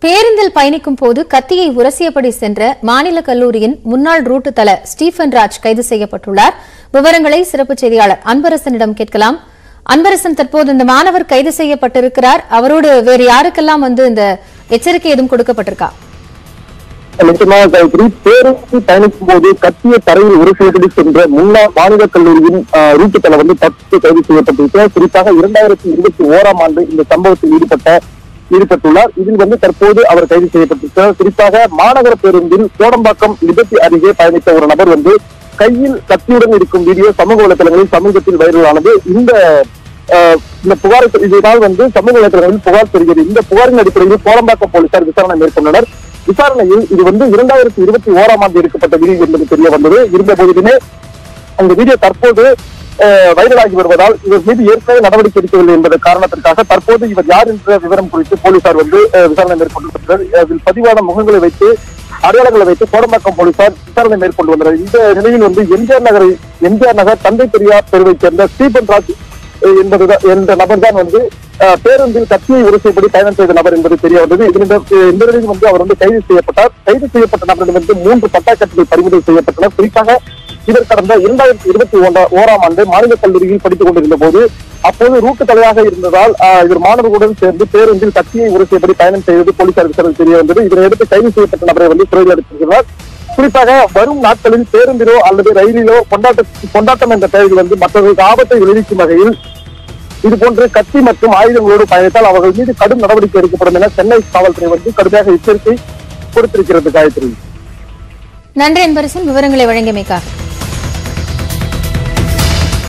பேருந்தில் பயணிக்கும் போது கத்தியை உரசியபடி சென்ற மாநில கல்லூரியின் முன்னாள் ரூட் தல ஸ்டீபன் ராஜ் கைது செய்யப்பட்டுள்ளார். விவரங்களை சிறப்பு செய்தியாளர் அன்பரசனிடம் கேட்கலாம். அன்பரசன், தற்போது இந்த மாணவர் கைது செய்யப்பட்டிருக்கிறார். அவரோடு வேறு யாருக்கெல்லாம் இந்த எச்சரிக்கை எதுவும் கொடுக்கப்பட்டிருக்கா? நிச்சயமாக காயத்ரி, பேருந்து பயணிக்கும் போது கத்திய தரையில் உரசியபடி சென்ற முன்னாள் மாநில கல்லூரியின் ரூட் தல தடுத்து கைது செய்யப்பட்டிருக்கிறார். குறிப்பாக 2021ஆம் ஆண்டு இந்த சம்பவத்தில் ஈடுபட்டுள்ளார். இதில் தற்போது அவர் கைது செய்யப்பட்டிருக்கிறார். குறிப்பாக மாநகர பேருந்தில் கோடம்பாக்கம் லிபர்ட்டி அருகே பயணித்த ஒரு நபர் கையில் கத்தியுடன் இருக்கும் வீடியோ சமூக வலைதளங்களில் சமீபத்தில் வைரலானது. இந்த புகார் இதனால் சமூக வலைதளங்களில் புகார் தெரிகிறது. இந்த புகாரின் அடிப்படையில் கோடம்பாக்கம் போலீசார் விசாரணை மேற்கொண்டனர். விசாரணையில் இது 2021ஆம் ஆண்டு எடுக்கப்பட்ட வீடியோ என்பது தெரிய வந்தது. இருந்த போதிலுமே அந்த வீடியோ தற்போது வைரலாகி வருவதால் இவர் மீது ஏற்கனவே நடவடிக்கை எடுக்கவில்லை என்பது காரணத்திற்காக தற்போது இவர் யார் என்ற விவரம் குறித்து போலீசார் விசாரணை மேற்கொண்டிருக்கிறார். அதில் பதிவான முகங்களை வைத்து அடையாளங்களை வைத்து கோடம்பாக்கம் போலீசார் விசாரணை மேற்கொண்டு வந்தனர். இந்த நிலையில் எம்ஜிஆர் நகர் தந்தை பெரியார் தெருவைச் சேர்ந்த ஸ்டீபன் ராஜ் என்ற நபர் தான் பேருந்தில் கத்தியை உரசியபடி பயணம் செய்த நபர் என்பது தெரிய வந்தது. இந்த நிலையில் அவர் கைது செய்யப்பட்டார். கைது செய்யப்பட்ட நபரிடம் 3 பட்டாக்கட்டுகள் பறிமுதல் செய்யப்பட்டன. குறிப்பாக இவர் கடந்த 2021ஆம் ஆண்டு மாநில கல்லூரியில் படித்துக் கொண்டிருந்த போது அப்போது ரூட்டு தலையாக இருந்ததால் இவர் மாணவர்களுடன் சேர்ந்து பேருந்தில் கத்தியை உரசியபடி பயணம் செய்வது போலீசார் விசாரணை தெரிய வந்தது. இதனையடுத்து கைது செய்யப்பட்ட நபரை சிறையில் அடைத்திருக்கிறார். குறிப்பாக வரும் நாட்களில் பேருந்திலோ அல்லது ரயிலிலோ கொண்டாட்டம் என்ற பெயரில் மற்றவர்களுக்கு ஆபத்தை விளைவிக்கும் வகையில் இதுபோன்று கத்தி மற்றும் ஆயுதங்களோடு பயணித்தால் அவர்கள் மீது கடும் நடவடிக்கை எடுக்கப்படும் என சென்னை காவல்துறை கடுமையாக எச்சரிக்கை கொடுத்திருக்கிறது. காயத்ரி, நன்றி அன்பரசன், விவரங்களை வழங்கியமைக்காக.